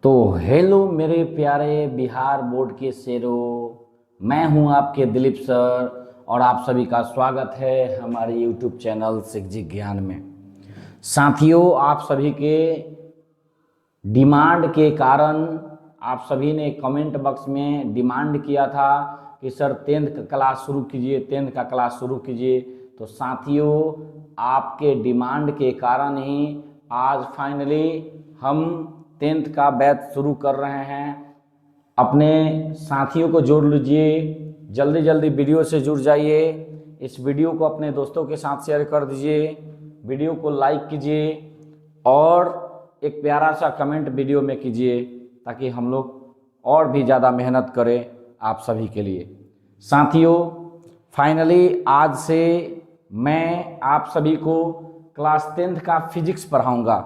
तो हेलो मेरे प्यारे बिहार बोर्ड के शेरों, मैं हूं आपके दिलीप सर और आप सभी का स्वागत है हमारे यूट्यूब चैनल शिक्षित ज्ञान में। साथियों, आप सभी के डिमांड के कारण आप सभी ने कमेंट बॉक्स में डिमांड किया था कि सर 10th का क्लास शुरू कीजिए, 10th का क्लास शुरू कीजिए। तो साथियों, आपके डिमांड के कारण ही आज फाइनली हम 10th का बैच शुरू कर रहे हैं। अपने साथियों को जोड़ लीजिए, जल्दी जल्दी वीडियो से जुड़ जाइए। इस वीडियो को अपने दोस्तों के साथ शेयर कर दीजिए, वीडियो को लाइक कीजिए और एक प्यारा सा कमेंट वीडियो में कीजिए ताकि हम लोग और भी ज़्यादा मेहनत करें आप सभी के लिए। साथियों, फाइनली आज से मैं आप सभी को क्लास 10th का फिजिक्स पढ़ाऊंगा।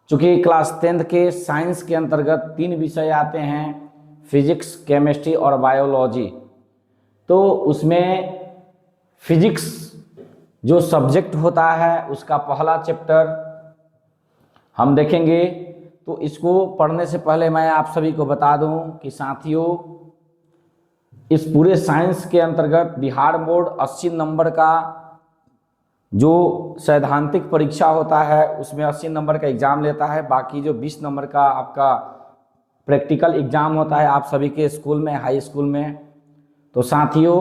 चूँकि क्लास 10th के साइंस के अंतर्गत 3 विषय आते हैं, फिजिक्स, केमिस्ट्री और बायोलॉजी। तो उसमें फिजिक्स जो सब्जेक्ट होता है उसका पहला चैप्टर हम देखेंगे। तो इसको पढ़ने से पहले मैं आप सभी को बता दूं कि साथियों, इस पूरे साइंस के अंतर्गत बिहार बोर्ड 80 नंबर का जो सैद्धांतिक परीक्षा होता है उसमें 80 नंबर का एग्ज़ाम लेता है। बाकी जो 20 नंबर का आपका प्रैक्टिकल एग्ज़ाम होता है आप सभी के स्कूल में, हाई स्कूल में। तो साथियों,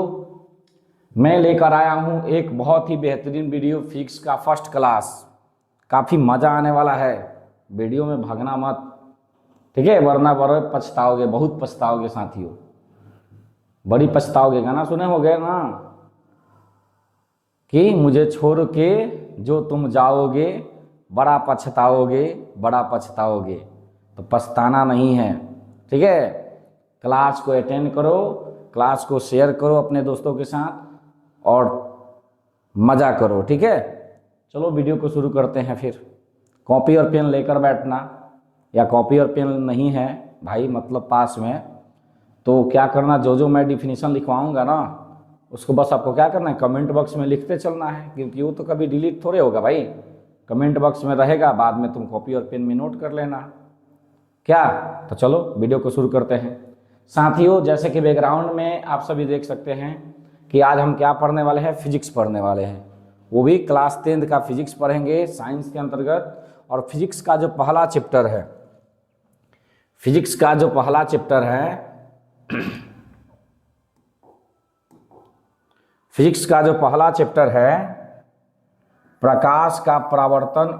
मैं लेकर आया हूं एक बहुत ही बेहतरीन वीडियो फिजिक्स का फर्स्ट क्लास। काफ़ी मज़ा आने वाला है, वीडियो में भागना मत, ठीक है, वरना बड़े पछताओगे, बहुत पछताओगे साथियों, बड़ी पछताओगे। गाना सुने होगे ना कि मुझे छोड़ के जो तुम जाओगे बड़ा पछताओगे, बड़ा पछताओगे। तो पछताना नहीं है, ठीक है। क्लास को अटेंड करो, क्लास को शेयर करो अपने दोस्तों के साथ और मज़ा करो, ठीक है। चलो वीडियो को शुरू करते हैं। फिर कॉपी और पेन लेकर बैठना, या कॉपी और पेन नहीं है भाई मतलब पास में, तो क्या करना, जो मैं डिफिनीशन लिखवाऊंगा ना उसको बस आपको क्या करना है, कमेंट बॉक्स में लिखते चलना है, क्योंकि वो तो कभी डिलीट थोड़े होगा भाई, कमेंट बॉक्स में रहेगा, बाद में तुम कॉपी और पेन में नोट कर लेना क्या। तो चलो वीडियो को शुरू करते हैं। साथियों, जैसे कि बैकग्राउंड में आप सभी देख सकते हैं कि आज हम क्या पढ़ने वाले हैं, फिजिक्स पढ़ने वाले हैं। वो भी क्लास 10th का फिजिक्स पढ़ेंगे साइंस के अंतर्गत। और फिजिक्स का जो पहला चैप्टर है, फिजिक्स का जो पहला चैप्टर है फिजिक्स का जो पहला चैप्टर है प्रकाश का परावर्तन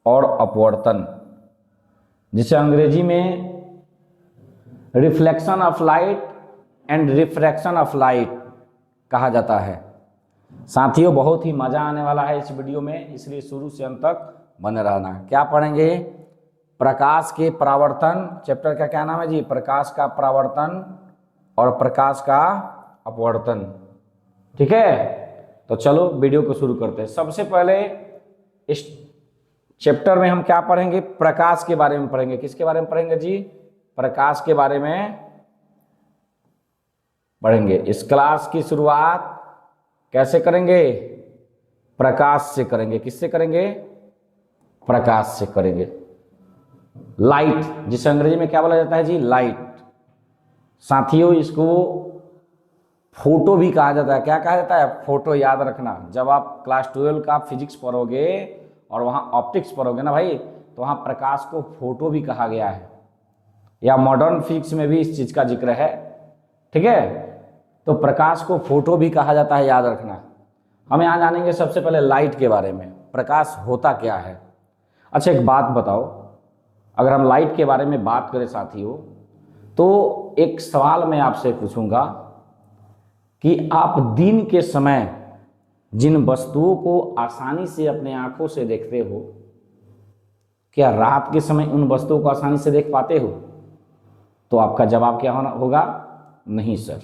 और अपवर्तन, जिसे अंग्रेजी में reflection of light and refraction of light कहा जाता है। साथियों, बहुत ही मज़ा आने वाला है इस वीडियो में, इसलिए शुरू से अंत तक बने रहना। क्या पढ़ेंगे, प्रकाश के परावर्तन, चैप्टर का क्या नाम है जी, प्रकाश का परावर्तन और प्रकाश का अपवर्तन, ठीक है। तो चलो वीडियो को शुरू करते हैं। सबसे पहले इस चैप्टर में हम क्या पढ़ेंगे, प्रकाश के बारे में पढ़ेंगे। किसके बारे में पढ़ेंगे जी, प्रकाश के बारे में पढ़ेंगे। इस क्लास की शुरुआत कैसे करेंगे, प्रकाश से करेंगे। किससे करेंगे, प्रकाश से करेंगे। लाइट, जिसे अंग्रेजी में क्या बोला जाता है जी, लाइट। साथियों, इसको फोटो भी कहा जाता है। क्या कहा जाता है, फोटो। याद रखना, जब आप क्लास 12 का फिजिक्स पढ़ोगे और वहाँ ऑप्टिक्स पढ़ोगे ना भाई, तो वहाँ प्रकाश को फोटो भी कहा गया है, या मॉडर्न फिजिक्स में भी इस चीज़ का जिक्र है, ठीक है। तो प्रकाश को फोटो भी कहा जाता है, याद रखना। हम यहाँ जानेंगे सबसे पहले लाइट के बारे में, प्रकाश होता क्या है। अच्छा, एक बात बताओ, अगर हम लाइट के बारे में बात करें साथियों, तो एक सवाल मैं आपसे पूछूंगा कि आप दिन के समय जिन वस्तुओं को आसानी से अपने आंखों से देखते हो, क्या रात के समय उन वस्तुओं को आसानी से देख पाते हो? तो आपका जवाब क्या होगा, नहीं सर।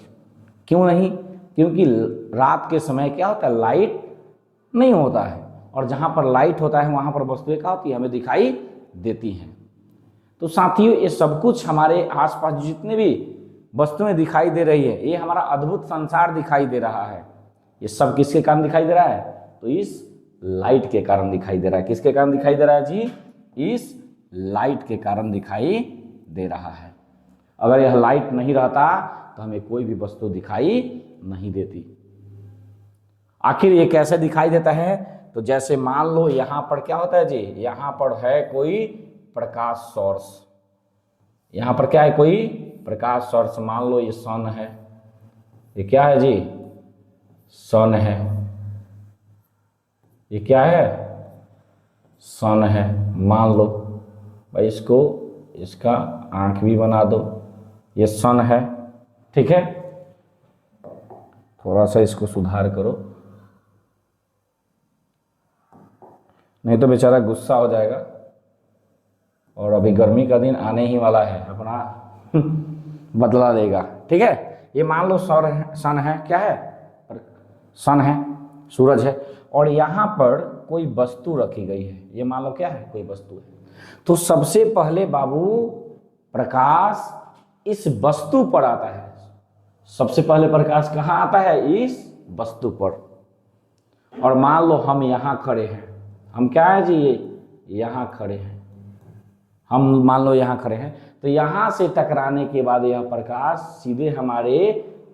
क्यों नहीं? क्योंकि रात के समय क्या होता है, लाइट नहीं होता है, और जहाँ पर लाइट होता है वहाँ पर वस्तुएं क्या होती है, हमें दिखाई देती हैं। तो साथियों, ये सब कुछ हमारे आसपास जितने भी वस्तुएं दिखाई दे रही है, ये हमारा अद्भुत संसार दिखाई दे रहा है, ये सब किसके कारण दिखाई दे रहा है, तो इस लाइट के कारण दिखाई दे रहा है। किसके कारण दिखाई दे रहा है जी, इस लाइट के कारण दिखाई दे रहा है। अगर यह लाइट नहीं रहता तो हमें कोई भी वस्तु दिखाई नहीं देती। आखिर ये कैसे दिखाई देता है? तो जैसे मान लो यहां पर क्या होता है जी, यहां पर है कोई प्रकाश सोर्स, यहां पर क्या है, कोई प्रकाश सोर्स, मान लो ये सन है, ये क्या है जी, सन है, ये क्या है, सन है, मान लो भाई, इसको इसका आंख भी बना दो, ये सन है, ठीक है। थोड़ा सा इसको सुधार करो, नहीं तो बेचारा गुस्सा हो जाएगा, और अभी गर्मी का दिन आने ही वाला है, अपना बदला देगा, ठीक है। ये मान लो सौर है, सन है, क्या है, सन है, सूरज है, और यहाँ पर कोई वस्तु रखी गई है, ये मान लो क्या है, कोई वस्तु है। तो सबसे पहले बाबू प्रकाश इस वस्तु पर आता है, सबसे पहले प्रकाश कहाँ आता है, इस वस्तु पर। और मान लो हम यहाँ खड़े हैं, हम क्या है जी, ये यहाँ खड़े हैं, हम मान लो यहाँ खड़े हैं, तो यहाँ से टकराने के बाद यह प्रकाश सीधे हमारे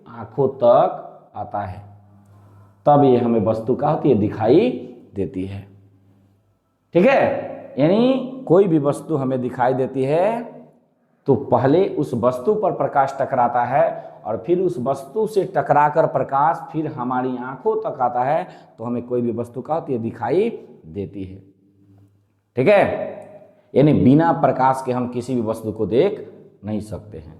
आंखों तक आता है, तब ये हमें वस्तु क्या होती है, दिखाई देती है, ठीक है। यानी कोई भी वस्तु हमें दिखाई देती है तो पहले उस वस्तु पर प्रकाश टकराता है, और फिर उस वस्तु से टकराकर प्रकाश फिर हमारी आंखों तक आता है, तो हमें कोई भी वस्तु क्या होती है, दिखाई देती है, ठीक है। यानी बिना प्रकाश के हम किसी भी वस्तु को देख नहीं सकते हैं।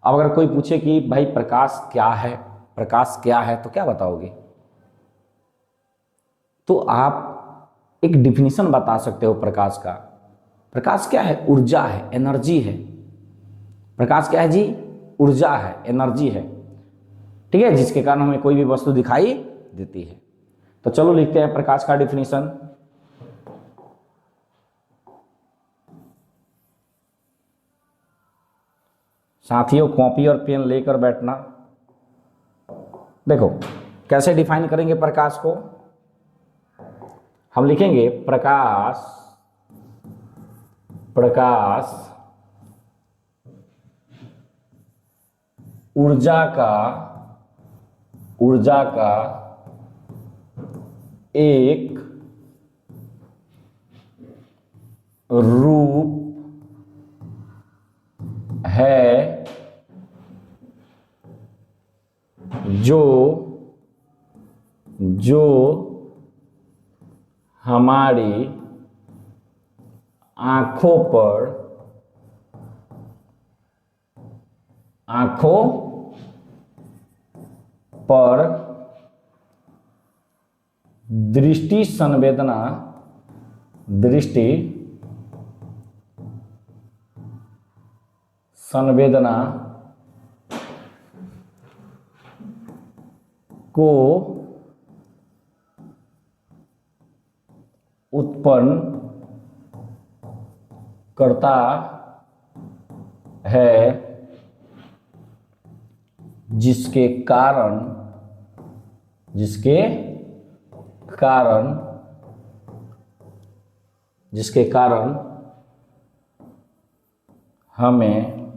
अब अगर कोई पूछे कि भाई प्रकाश क्या है, प्रकाश क्या है, तो क्या बताओगे? तो आप एक डिफिनीशन बता सकते हो प्रकाश का। प्रकाश क्या है? ऊर्जा है, एनर्जी है। प्रकाश क्या है जी? ऊर्जा है, एनर्जी है, ठीक है, जिसके कारण हमें कोई भी वस्तु दिखाई देती है। तो चलो लिखते हैं प्रकाश का डिफिनीशन। साथियों कॉपी और पेन लेकर बैठना। देखो कैसे डिफाइन करेंगे प्रकाश को। हम लिखेंगे प्रकाश, प्रकाश ऊर्जा का एक रूप है जो हमारी आंखों पर दृष्टि संवेदना को उत्पन्न करता है, जिसके कारण हमें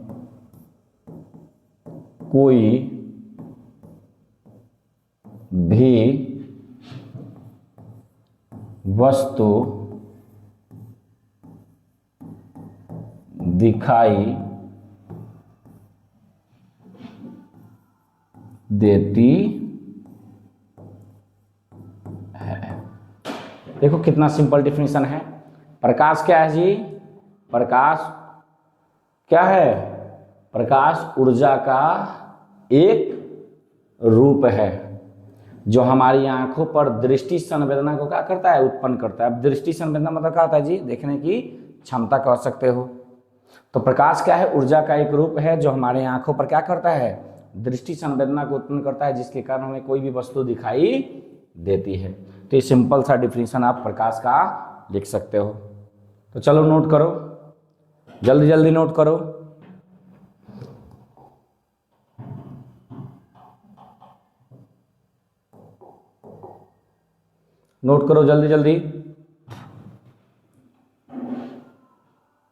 कोई भी वस्तु दिखाई देती है। देखो कितना सिंपल डिफिनीशन है। प्रकाश क्या है जी? प्रकाश क्या है? प्रकाश ऊर्जा का एक रूप है जो हमारी आंखों पर दृष्टि संवेदना को क्या करता है? उत्पन्न करता है। अब दृष्टि संवेदना मतलब क्या होता है जी? देखने की क्षमता कह सकते हो। तो प्रकाश क्या है? ऊर्जा का एक रूप है जो हमारे आंखों पर क्या करता है? दृष्टि संवेदना को उत्पन्न करता है, जिसके कारण हमें कोई भी वस्तु दिखाई देती है। तो ये सिंपल सा डिफिनीशन आप प्रकाश का लिख सकते हो। तो चलो नोट करो, जल्दी जल्दी नोट करो। नोट करो जल्दी जल्दी।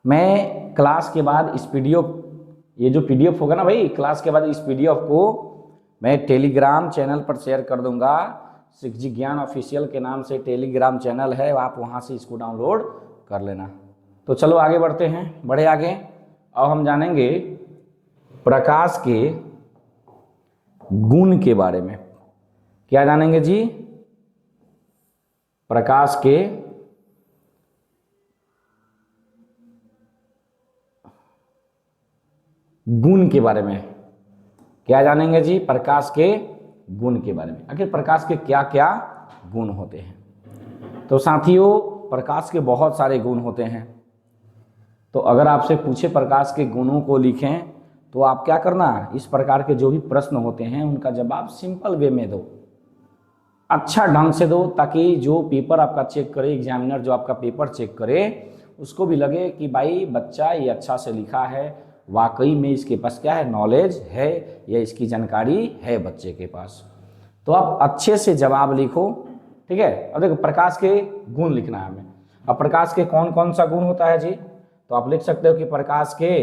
मैं क्लास के बाद इस पीडीएफ, ये जो पीडीएफ होगा ना भाई, क्लास के बाद इस पीडीएफ को मैं टेलीग्राम चैनल पर शेयर कर दूंगा। शिक्षक ज्ञान ऑफिशियल के नाम से टेलीग्राम चैनल है, आप वहाँ से इसको डाउनलोड कर लेना। तो चलो आगे बढ़ते हैं, बढ़े आगे। अब हम जानेंगे प्रकाश के गुण के बारे में। क्या जानेंगे जी? प्रकाश के गुण के बारे में। क्या जानेंगे जी? प्रकाश के गुण के बारे में। आखिर प्रकाश के क्या क्या गुण होते हैं? तो साथियों, प्रकाश के बहुत सारे गुण होते हैं। तो अगर आपसे पूछे प्रकाश के गुणों को लिखें, तो आप क्या करना, इस प्रकार के जो भी प्रश्न होते हैं उनका जवाब सिंपल वे में दो, अच्छा ढंग से दो, ताकि जो पेपर आपका चेक करे, एग्जामिनर जो आपका पेपर चेक करे, उसको भी लगे कि भाई बच्चा ये अच्छा से लिखा है, वाकई में इसके पास क्या है, नॉलेज है या इसकी जानकारी है बच्चे के पास। तो आप अच्छे से जवाब लिखो, ठीक है। अब देखो प्रकाश के गुण लिखना है हमें। अब प्रकाश के कौन कौन सा गुण होता है जी? तो आप लिख सकते हो कि प्रकाश के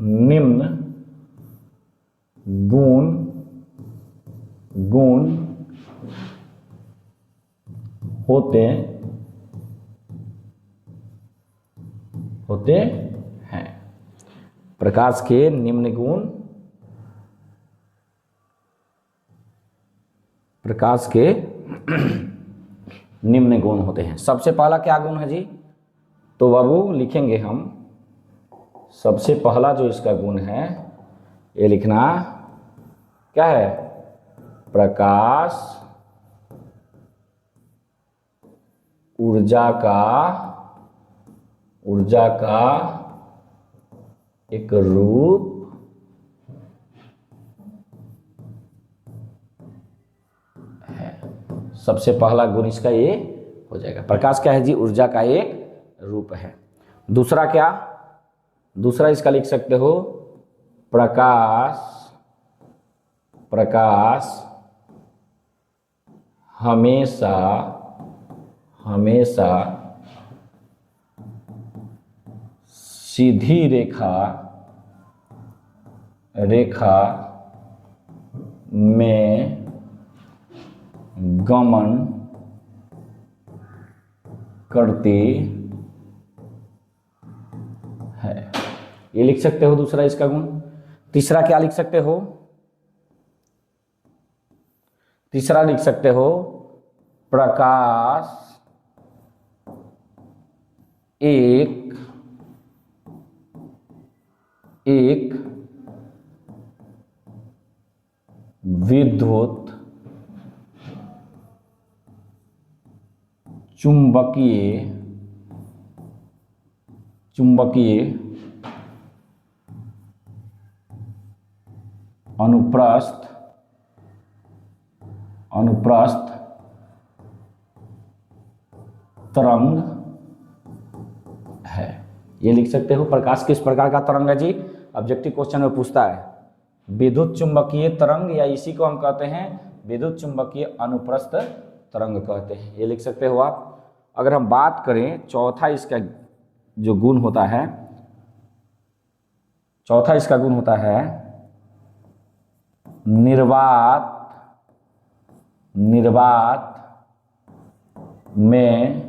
निम्न गुण होते हैं। प्रकाश के निम्न गुण, प्रकाश के निम्न गुण होते हैं। सबसे पहला क्या गुण है जी? तो बाबू लिखेंगे हम, सबसे पहला जो इसका गुण है, ये लिखना क्या है? प्रकाश ऊर्जा का एक रूप है। सबसे पहला गुण इसका ये हो जाएगा। प्रकाश क्या है जी? ऊर्जा का एक रूप है। दूसरा क्या? दूसरा इसका लिख सकते हो, प्रकाश हमेशा सीधी रेखा में गमन करती है। ये लिख सकते हो दूसरा इसका गुण। तीसरा क्या लिख सकते हो? तीसरा लिख सकते हो, प्रकाश एक विद्युत चुंबकीय अनुप्रस्थ तरंग है। ये लिख सकते हो। प्रकाश किस प्रकार का तरंग है जी? ऑब्जेक्टिव क्वेश्चन में पूछता है। विद्युत चुंबकीय तरंग, या इसी को हम कहते हैं विद्युत चुंबकीय अनुप्रस्थ तरंग कहते हैं। ये लिख सकते हो आप। अगर हम बात करें चौथा इसका जो गुण होता है, चौथा इसका गुण होता है निर्वात में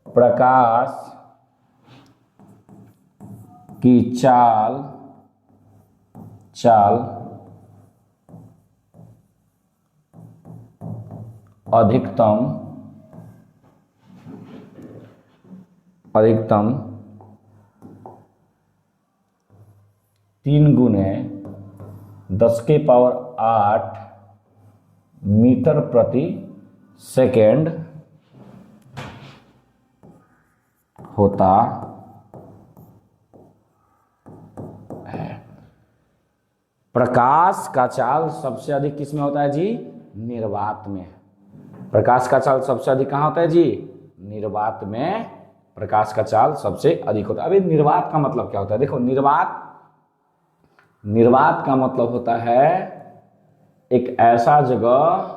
प्रकाश की चाल अधिकतम 3 गुने 10⁸ मीटर प्रति सेकेंड होता है। प्रकाश का चाल सबसे अधिक किस में होता है जी? निर्वात में। प्रकाश का चाल सबसे अधिक कहाँ होता है जी? निर्वात में प्रकाश का चाल सबसे अधिक होता है। अभी निर्वात का मतलब क्या होता है? देखो, निर्वात का मतलब होता है एक ऐसा जगह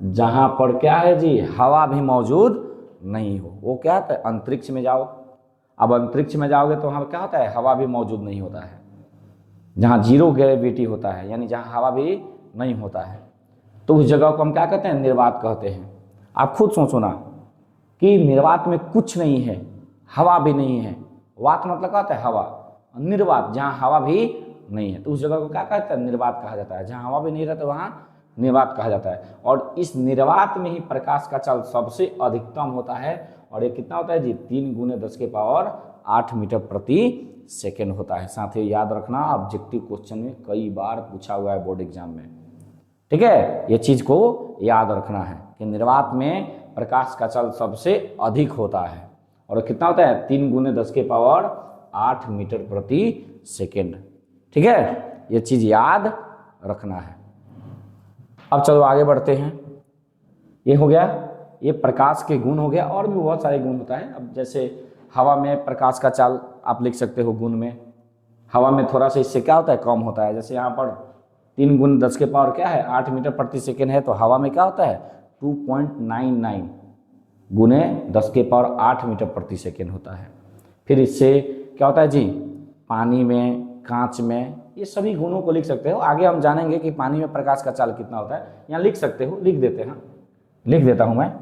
जहां पर क्या है जी, हवा भी मौजूद नहीं हो। वो क्या होता है, अंतरिक्ष में जाओ। अब अंतरिक्ष में जाओगे तो वहां क्या होता है, हवा भी मौजूद नहीं होता है, जहां जीरो ग्रेविटी होता है, यानी जहां हवा भी नहीं होता है, तो उस जगह को हम क्या कहते हैं, निर्वात कहते हैं। आप खुद सोचो ना कि निर्वात में कुछ नहीं है, हवा भी नहीं है। वात मतलब क्या होता है, हवा। निर्वात जहाँ हवा भी नहीं है, तो उस जगह को क्या कहते हैं, निर्वात कहा जाता है। जहाँ हवा भी नहीं रहता वहाँ निर्वात कहा जाता है। और इस निर्वात में ही प्रकाश का चाल सबसे अधिकतम होता है। और ये कितना होता है जी, 3 × 10⁸ मीटर प्रति सेकेंड होता है। साथ ही याद रखना, ऑब्जेक्टिव क्वेश्चन में कई बार पूछा हुआ है बोर्ड एग्जाम में। ठीक है, ये चीज को याद रखना है कि निर्वात में प्रकाश का चल सबसे अधिक होता है। और कितना होता है, 3 × 10⁸ मीटर प्रति सेकेंड। ठीक है, ये चीज याद रखना है। अब चलो आगे बढ़ते हैं। ये हो गया, ये प्रकाश के गुण हो गया। और भी बहुत सारे गुण होता है। अब जैसे हवा में प्रकाश का चाल आप लिख सकते हो गुण में। हवा में थोड़ा सा इससे क्या होता है, कम होता है। जैसे यहाँ पर 3 × 10⁸ क्या है, 8 मीटर प्रति सेकेंड है, तो हवा में क्या होता है, 2.99 × 10⁸ मीटर प्रति सेकेंड होता है। फिर इससे क्या होता है जी, पानी में, कांच में, ये सभी गुणों को लिख सकते हो। आगे हम जानेंगे कि पानी में प्रकाश का चाल कितना होता है। यहाँ लिख सकते हो, लिख देते हैं, लिख देता हूं मैं।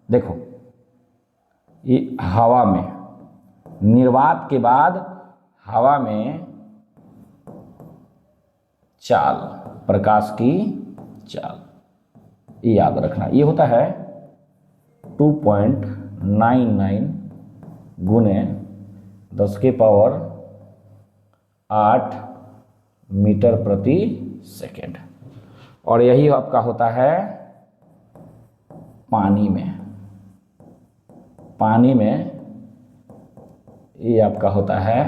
देखो, ये हवा में, निर्वात के बाद हवा में चाल, प्रकाश की चाल, ये याद रखना। ये होता है 2.99 × 10⁸ मीटर प्रति सेकेंड। और यही आपका होता है पानी में। पानी में ये आपका होता है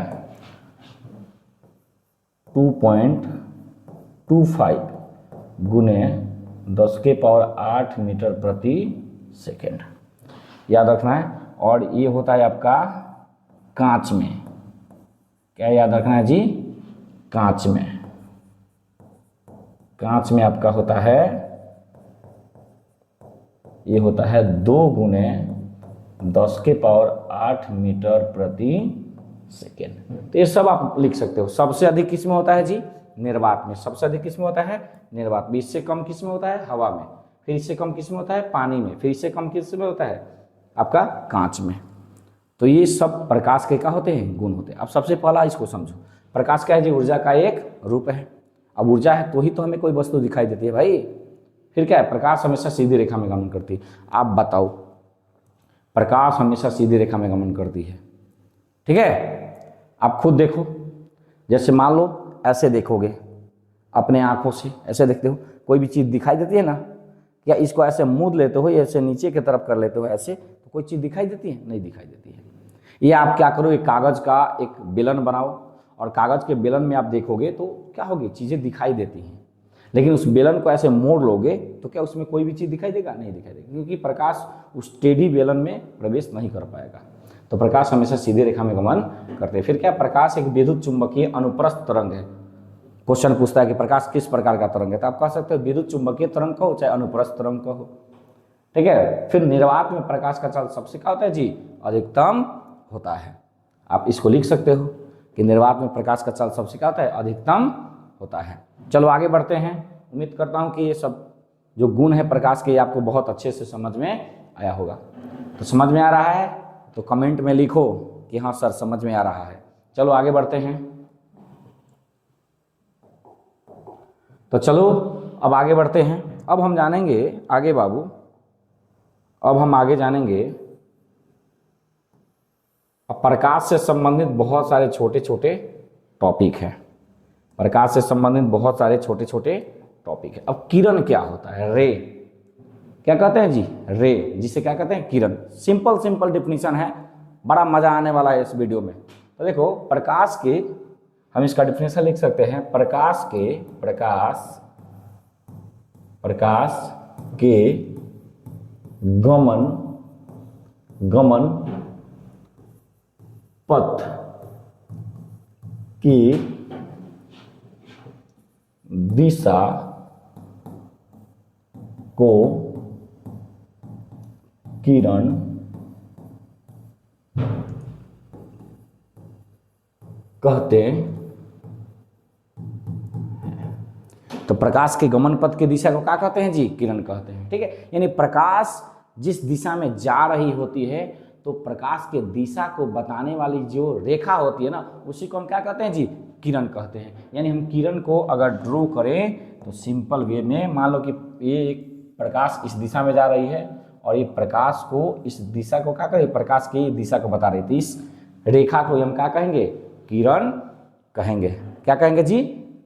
2.25 × 10⁸ मीटर प्रति सेकेंड, याद रखना है। और ये होता है आपका कांच में। क्या याद रखना है जी, कांच में। कांच में आपका होता है, ये होता है 2 × 10⁸ मीटर प्रति सेकेंड। तो ये सब आप लिख सकते हो। सबसे अधिक किस में होता है जी, निर्वात में। सबसे अधिक किस में होता है, निर्वात में। इससे कम किस में होता है, हवा में। फिर इससे कम किस में होता है, पानी में। फिर इससे कम किस में होता है, आपका कांच में। तो ये सब प्रकाश के क्या होते हैं, गुण होते हैं। अब सबसे पहला इसको समझो, प्रकाश क्या है जी, ऊर्जा का एक रूप है। अब ऊर्जा है तो ही तो हमें कोई वस्तु दिखाई देती है भाई। फिर क्या है, प्रकाश हमेशा सीधी रेखा में गमन करती है। आप बताओ, प्रकाश हमेशा सीधी रेखा में गमन करती है। ठीक है, आप खुद देखो। जैसे मान लो ऐसे देखोगे अपने आंखों से, ऐसे देखते हो, कोई भी चीज़ दिखाई देती है ना। या इसको ऐसे मूंद लेते हो, ऐसे नीचे की तरफ कर लेते हो ऐसे, तो कोई चीज़ दिखाई देती है, नहीं दिखाई देती है। ये आप क्या करो, एक कागज़ का एक बेलन बनाओ, और कागज़ के बेलन में आप देखोगे तो क्या होगी, चीज़ें दिखाई देती हैं। लेकिन उस बेलन को ऐसे मोड़ लोगे तो क्या उसमें कोई भी चीज़ दिखाई देगा, नहीं दिखाई देगा, क्योंकि प्रकाश उस टेढ़ी बेलन में प्रवेश नहीं कर पाएगा। तो प्रकाश हमेशा सीधी रेखा में गमन करते हैं। फिर क्या, प्रकाश एक विद्युत चुंबकीय अनुप्रस्थ तरंग है। क्वेश्चन पूछता है कि प्रकाश किस प्रकार का तरंग है, तो आप कह सकते हो विद्युत चुंबकीय तरंग कहो चाहे अनुप्रस्थ तरंग कहो। ठीक है, फिर निर्वात में प्रकाश का चाल सबसे क्या होता है जी, अधिकतम होता है। आप इसको लिख सकते हो कि निर्वात में प्रकाश का चाल सबसे क्या होता है, अधिकतम होता है। चलो आगे बढ़ते हैं। उम्मीद करता हूं कि ये सब जो गुण है प्रकाश के, आपको बहुत अच्छे से समझ में आया होगा। तो समझ में आ रहा है तो कमेंट में लिखो कि हाँ सर समझ में आ रहा है। चलो आगे बढ़ते हैं। तो चलो अब आगे बढ़ते हैं। अब हम जानेंगे आगे बाबू, अब हम आगे जानेंगे प्रकाश से संबंधित बहुत सारे छोटे छोटे टॉपिक हैं। प्रकाश से संबंधित बहुत सारे छोटे छोटे टॉपिक है। अब किरण क्या होता है, रे क्या कहते हैं जी, रे, जिसे क्या कहते हैं, किरण। सिंपल सिंपल डिफिनीशन है, बड़ा मजा आने वाला है इस वीडियो में। तो देखो, प्रकाश के, हम इसका डिफिनीशन लिख सकते हैं, प्रकाश के गमन पथ की दिशा को किरण कहते हैं। तो प्रकाश के गमन पथ की दिशा को क्या कहते हैं जी? किरण कहते हैं। ठीक है, यानी प्रकाश जिस दिशा में जा रही होती है तो प्रकाश के दिशा को बताने वाली जो रेखा होती है ना, उसी को हम क्या कहते हैं जी? किरण कहते हैं। यानी हम किरण को अगर ड्रॉ करें तो सिंपल वे में मान लो कि ये एक प्रकाश इस दिशा में जा रही है और ये प्रकाश को इस दिशा को क्या करें? प्रकाश की दिशा को बता रही थी। इस रेखा को हम क्या कहेंगे? किरण कहेंगे। क्या कहेंगे जी?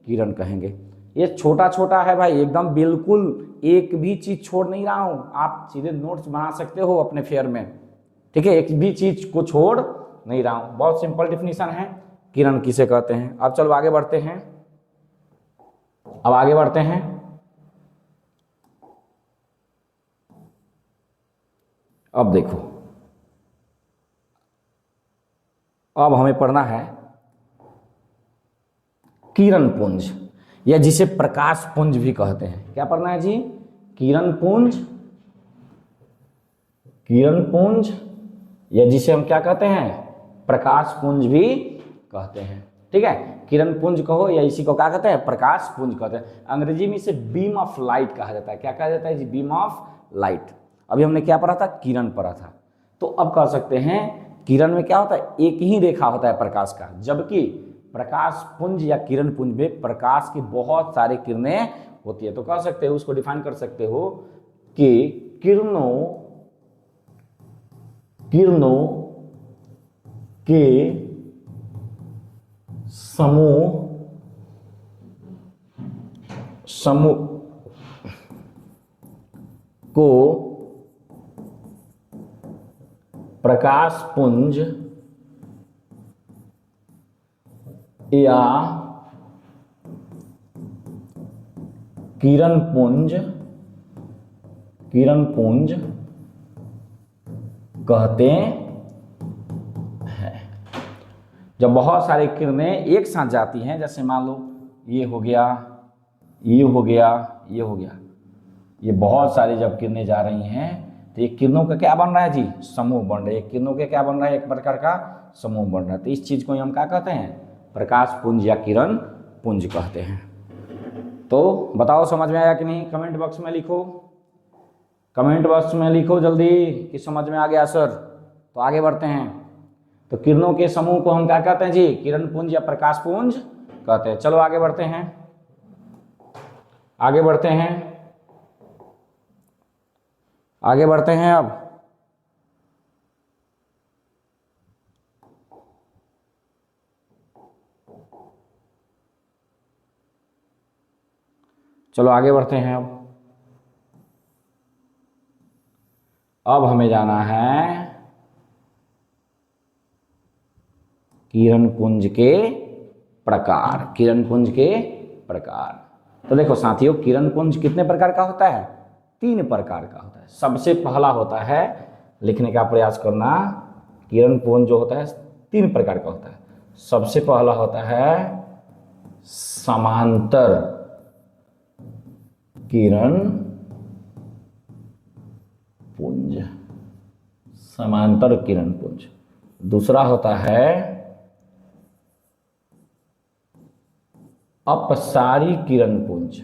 किरण कहेंगे। ये छोटा छोटा है भाई, एकदम बिल्कुल एक भी चीज छोड़ नहीं रहा हूं, आप सीधे नोट्स बना सकते हो अपने फेयर में। ठीक है, एक भी चीज को छोड़ नहीं रहा हूं, बहुत सिंपल डिफिनीशन है किरण किसे कहते हैं। अब चलो आगे बढ़ते हैं। अब आगे बढ़ते हैं। अब देखो, अब हमें पढ़ना है किरण पुंज, या जिसे प्रकाश पुंज भी कहते हैं। क्या पढ़ना है जी? किरण पुंज, किरण पुंज, या जिसे हम क्या कहते हैं? प्रकाश पुंज भी कहते हैं। ठीक है, किरण पुंज कहो या इसी को क्या कहते हैं? प्रकाश पुंज कहते हैं। अंग्रेजी में इसे बीम ऑफ लाइट कहा जाता है। क्या कहा जाता है जी? Beam of light. अभी हमने क्या पढ़ा था? किरण पढ़ा था। तो अब कह सकते हैं किरण में क्या होता है? एक ही रेखा होता है प्रकाश का, जबकि प्रकाश पुंज या किरण पुंज में प्रकाश की बहुत सारी किरणें होती है। तो कह सकते हो, उसको डिफाइन कर सकते हो कि किरणों के समूह को प्रकाश पुंज या किरण पुंज कहते हैं। जब बहुत सारी किरणें एक साथ जाती हैं, जैसे मान लो ये हो गया, ये हो गया, ये हो गया, ये बहुत सारी जब किरणें जा रही हैं तो ये किरणों का क्या बन रहा है जी? समूह बन रहा है। एक किरणों के क्या बन रहा है? एक प्रकार का समूह बन रहा है। तो इस चीज को हम क्या कहते हैं? प्रकाश पुंज या किरण पुंज कहते हैं। तो बताओ समझ में आया कि नहीं? कमेंट बॉक्स में लिखो, कमेंट बॉक्स में लिखो जल्दी कि समझ में आ गया सर। तो आगे बढ़ते हैं। तो किरणों के समूह को हम क्या कहते हैं जी? किरण पुंज या प्रकाश पुंज कहते हैं। चलो आगे बढ़ते हैं, आगे बढ़ते हैं, आगे बढ़ते हैं। अब चलो आगे बढ़ते हैं। अब हमें जाना है किरण पुंज के प्रकार। किरण पुंज के प्रकार, तो देखो साथियों, किरण पुंज कितने प्रकार का होता है? 3 प्रकार का होता है। सबसे पहला होता है, लिखने का प्रयास करना, किरण पुंज जो होता है 3 प्रकार का होता है। सबसे पहला होता है समांतर किरण पुंज, समांतर किरण पुंज। दूसरा होता है अपसारी किरण पुंज,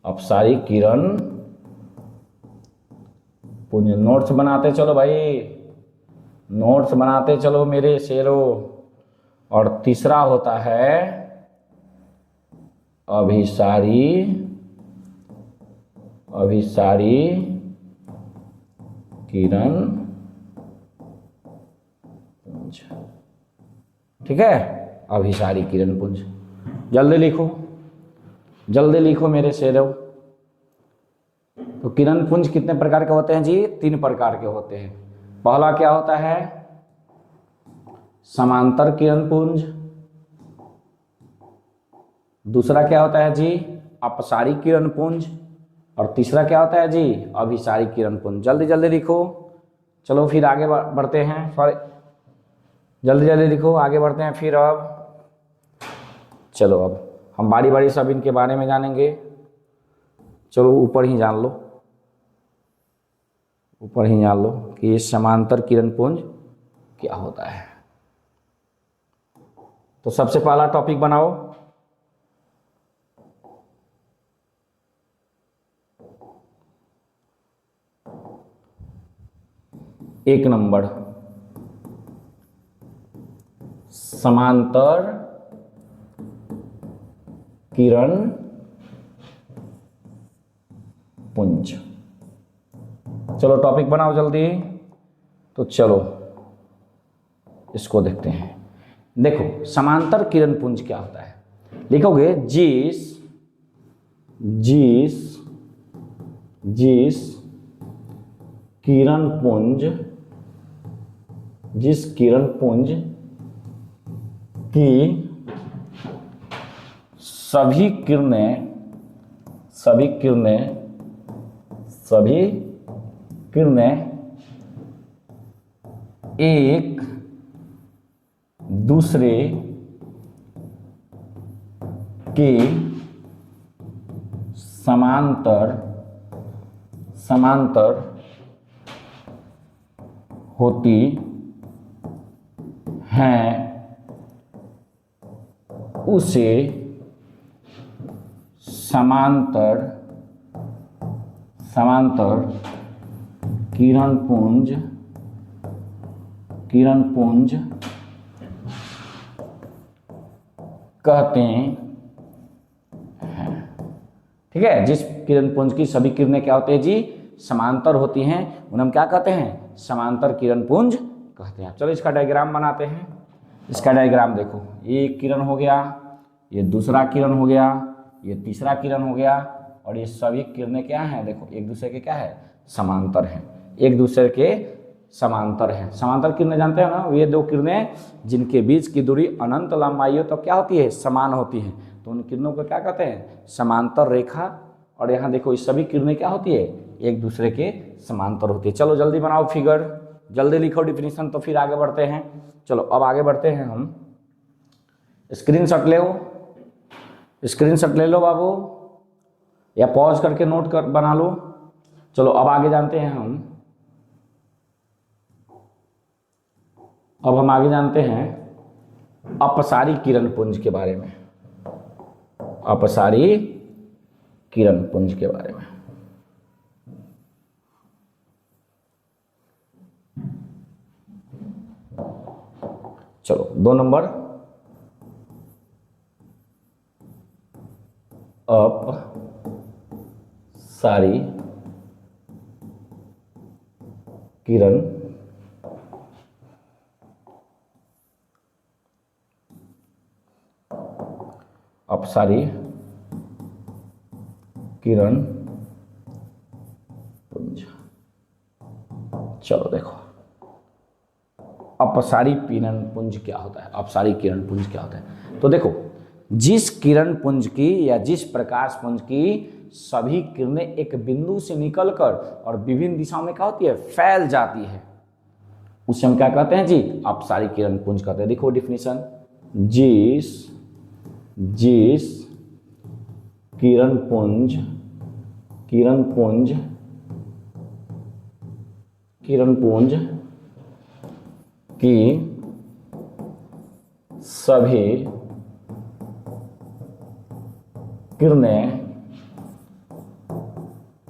अपसारी किरण पुंज। नोट्स बनाते चलो भाई, नोट्स बनाते चलो मेरे शेरों। और तीसरा होता है अभिसारी, अभिसारी किरण पुंज। ठीक है, अभिसारी किरण पुंज। जल्दी लिखो, जल्दी लिखो मेरे शेरों। तो किरण पुंज कितने प्रकार के होते हैं जी? 3 प्रकार के होते हैं। पहला क्या होता है? समांतर किरण पुंज। दूसरा क्या होता है जी? अपसारी किरण पुंज। और तीसरा क्या होता है जी? अभिसारी किरण पुंज। जल्दी जल्दी लिखो। चलो फिर आगे बढ़ते हैं। सॉरी, जल्दी जल्दी लिखो, आगे बढ़ते हैं फिर। अब चलो, अब हम बारी बारी सब इनके बारे में जानेंगे। चलो ऊपर ही जान लो, ऊपर ही जान लो कि ये समांतर किरणपुंज क्या होता है। तो सबसे पहला टॉपिक बनाओ, एक नंबर, समांतर किरण पुंज। चलो टॉपिक बनाओ जल्दी। तो चलो इसको देखते हैं। देखो समांतर किरण पुंज क्या होता है, लिखोगे जिस किरण पुंज की सभी किरणें एक दूसरे के समांतर होती हैं, उसे समांतर किरण पुंज कहते हैं। ठीक है, जिस किरण पुंज की सभी किरणें क्या होती है जी, समांतर होती हैं, उन्हें हम क्या कहते हैं, समांतर किरण पुंज कहते हैं। चलो इसका डायग्राम बनाते हैं। इसका डायग्राम देखो, ये एक किरण हो गया, ये दूसरा किरण हो गया, ये तीसरा किरण हो गया, और ये सभी किरणें क्या हैं, देखो एक दूसरे के क्या है, समांतर हैं, एक दूसरे के समांतर हैं। समांतर किरणें जानते हैं ना, ये दो किरणें जिनके बीच की दूरी अनंत लंबाई हो तो क्या होती है, समान होती है, तो उन किरणों को क्या कहते हैं, समांतर रेखा। और यहाँ देखो ये सभी किरणें क्या होती है, एक दूसरे के समांतर होती है। चलो जल्दी बनाओ फिगर, जल्दी लिखो डिफिनीशन, तो फिर आगे बढ़ते हैं। चलो अब आगे बढ़ते हैं हम। स्क्रीनशॉट ले लो बाबू, या पॉज करके नोट कर बना लो। चलो अब आगे जानते हैं हम। अब हम आगे जानते हैं अपसारी किरण पुंज के बारे में, अपसारी किरण पुंज के बारे में। चलो 2 नंबर, अपसारी किरण पुंज। चलो देखो अपसारी किरण पुंज क्या होता है, अपसारी किरण पुंज क्या होता है। तो देखो जिस किरण पुंज की या जिस प्रकाश पुंज की सभी किरणें एक बिंदु से निकलकर और विभिन्न दिशाओं में क्या होती है, फैल जाती है, उसे हम क्या कहते हैं जी, अपसारी किरण पुंज कहते हैं। देखो डिफिनीशन, जिस किरण पुंज की सभी किरणें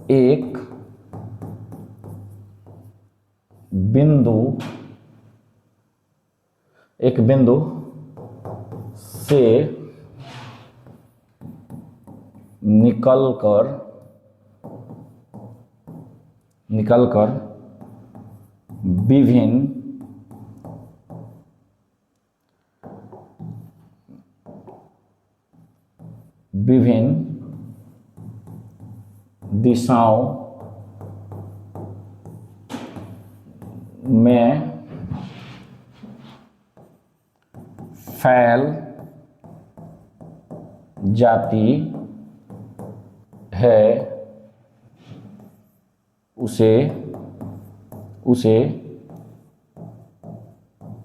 एक बिंदु से निकलकर विभिन्न दिशाओं में फैल जाती है, उसे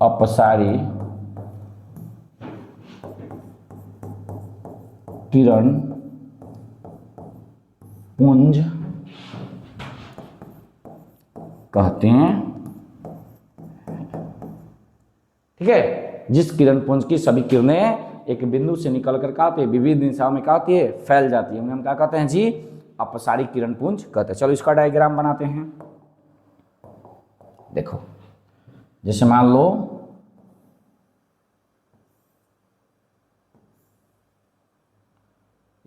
अपसारी किरण पुंज कहते हैं। ठीक है, जिस किरण पुंज की सभी किरणें एक बिंदु से निकल कर क्या होती है, विविध दिशाओं में क्या होती है, फैल जाती है, उन्हें हम क्या कहते हैं जी, अपसारी किरण पुंज कहते हैं। चलो इसका डायग्राम बनाते हैं। देखो, जैसे मान लो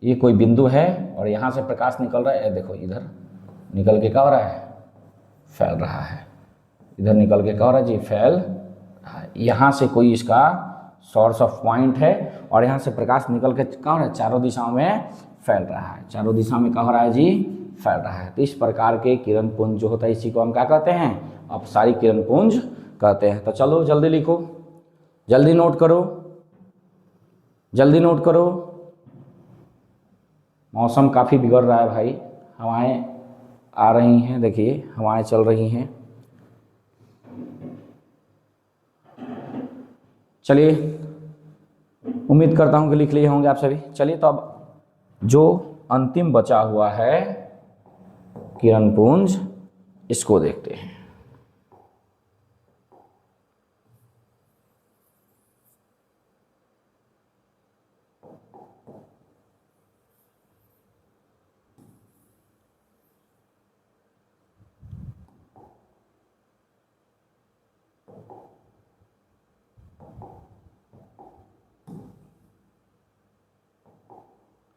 ये कोई बिंदु है और यहां से प्रकाश निकल रहा है, देखो इधर निकल के क्या हो रहा है, फैल रहा है, इधर निकल के क्या हो रहा है जी, फैल रहा है। यहाँ से कोई इसका सोर्स ऑफ पॉइंट है और यहाँ से प्रकाश निकल के क्या हो रहा है, चारों दिशाओं में फैल रहा है, चारों दिशा में क्या हो रहा है जी, फैल रहा है। तो इस प्रकार के किरण पुंज जो होता है इसी को हम क्या कहते हैं, अपसारी किरण पुंज कहते हैं। तो चलो जल्दी लिखो, जल्दी नोट करो, जल्दी नोट करो। मौसम काफ़ी बिगड़ रहा है भाई, हवाएं आ रही हैं, देखिए हवाएं चल रही हैं। चलिए, उम्मीद करता हूं कि लिख लिए होंगे आप सभी। चलिए, तो अब जो अंतिम बचा हुआ है किरण पुंज, इसको देखते हैं।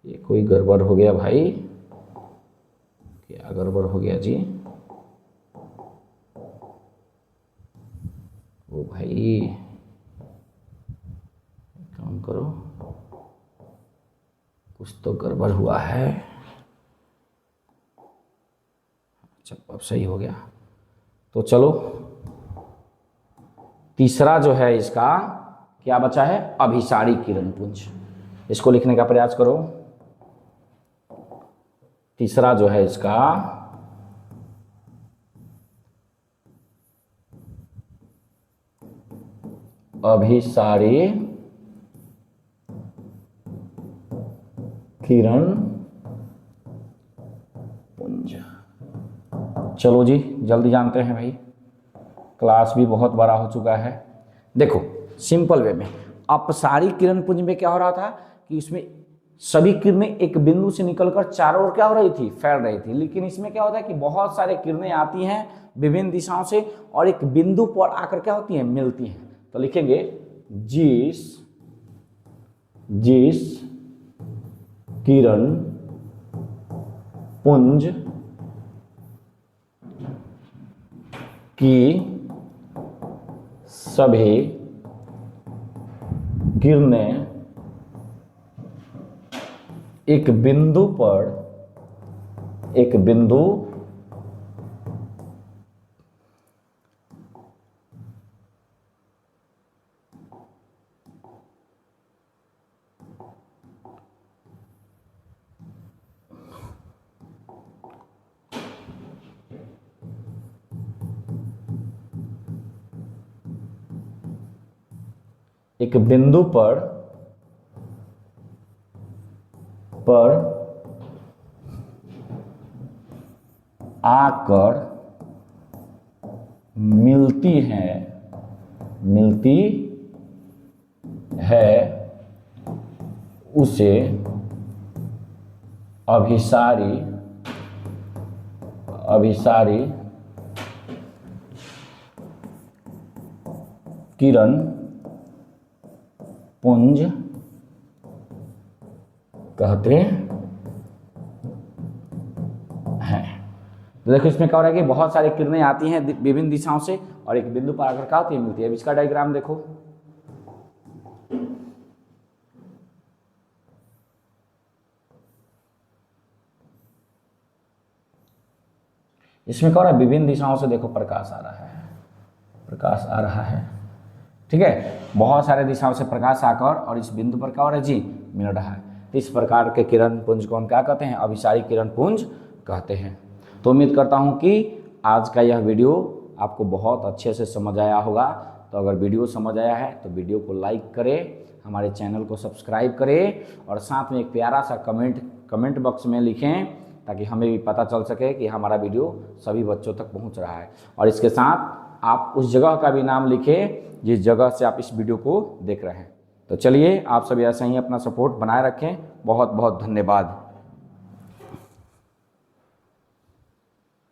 ये कोई गड़बड़ हो गया भाई, क्या गड़बड़ हो गया जी, ओ भाई काम करो, कुछ तो गड़बड़ हुआ है। अच्छा, अब सही हो गया। तो चलो, तीसरा जो है इसका क्या बचा है, अभिसारी किरण पुंज, इसको लिखने का प्रयास करो। तीसरा जो है इसका अभिसारी किरण पुंज। चलो जी, जल्दी जानते हैं भाई, क्लास भी बहुत बड़ा हो चुका है। देखो, सिंपल वे में अपसारी किरण पुंज में क्या हो रहा था कि इसमें सभी किरणें एक बिंदु से निकलकर चारों ओर क्या हो रही थी, फैल रही थी। लेकिन इसमें क्या होता है कि बहुत सारे किरणें आती हैं विभिन्न दिशाओं से और एक बिंदु पर आकर क्या होती हैं, मिलती हैं। तो लिखेंगे जिस किरण पुंज की सभी किरणें एक बिंदु पर आकर मिलती है उसे अभिसारी किरण पुंज कहते हैं। तो देखो, इसमें क्या हो रहा है कि बहुत सारी किरणें आती हैं विभिन्न दिशाओं से और एक बिंदु पर आकर क्या होती है, मिलती है। अब इसका डायग्राम देखो, इसमें क्या हो रहा है, विभिन्न दिशाओं से देखो प्रकाश आ रहा है, ठीक है। बहुत सारे दिशाओं से प्रकाश आकर और इस बिंदु पर क्या हो रहा है जी, मिल रहा है। इस प्रकार के किरण पुंज को हम क्या कहते हैं, अभिसारी किरण पुंज कहते हैं। तो उम्मीद करता हूं कि आज का यह वीडियो आपको बहुत अच्छे से समझ आया होगा। तो अगर वीडियो समझ आया है तो वीडियो को लाइक करें, हमारे चैनल को सब्सक्राइब करें और साथ में एक प्यारा सा कमेंट बॉक्स में लिखें, ताकि हमें भी पता चल सके कि हमारा वीडियो सभी बच्चों तक पहुंच रहा है। और इसके साथ आप उस जगह का भी नाम लिखें जिस जगह से आप इस वीडियो को देख रहे हैं। तो चलिए, आप सभी ऐसे ही अपना सपोर्ट बनाए रखें। बहुत बहुत धन्यवाद।